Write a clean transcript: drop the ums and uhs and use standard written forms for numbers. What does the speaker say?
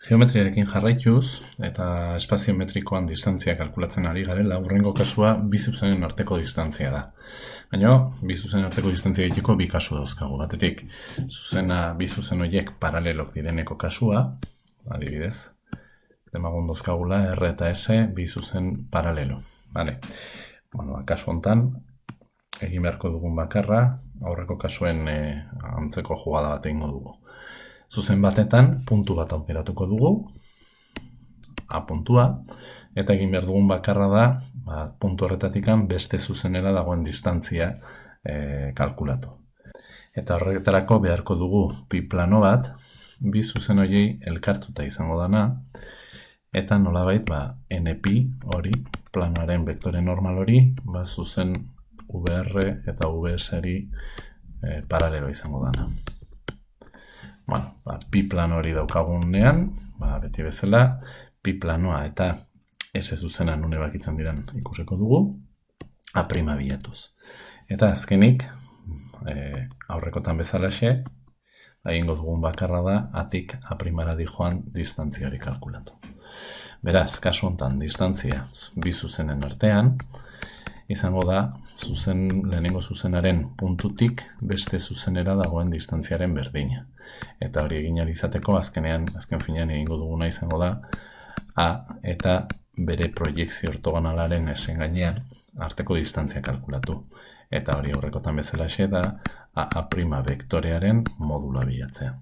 Geometriarekin jarraituz eta espaziometrikoan distantzia kalkulatzen ari garela, hurrengo kasua bi zuzenen arteko distantzia da. Baina, bi zuzenen arteko distantzia egiteko bi kasu dauzkagu. Batetik, bi zuzen horiek paralelok direneko kasua, adibidez, demagun dauzkagula R eta S bi zuzen paralelo. Vale. Kasu honetan, egin beharko dugun bakarra, aurreko kasuen antzeko jugada bat egingo dugu. Zuzen batetan, puntu bat aukeratuko dugu, A puntua, eta egin behar dugun bakarra da, puntu horretatikan beste zuzenera dagoen distantzia kalkulatu. Eta horretarako beharko dugu pi plano bat, bi zuzen horiei elkartuta izango dana, eta nolabait npi hori, planoaren vektore normal hori, zuzen VR eta VS-eri paralelo izango dana. Pi plano hori daukagunean, beti bezala, pi planoa eta S zuzena nune bakitzen diren ikusiko dugu, A' bilatuz. Eta azkenik, aurrekotan bezalaxe, egingo dugun bakarra da, atik A' dijoan distantziari kalkulatu. Beraz, kasu honetan, distantzia bi zuzenen artean, izango da, lehenengo zuzenaren puntutik beste zuzenera dagoen distantziaren berdina. Eta hori egin ahal izateko, azken finean egingo duguna izango da, A eta bere proiekzio ortogonalaren esen gainean arteko distantzia kalkulatu. Eta hori aurrekotan bezalaxe da, A' vektorearen modula bilatzea.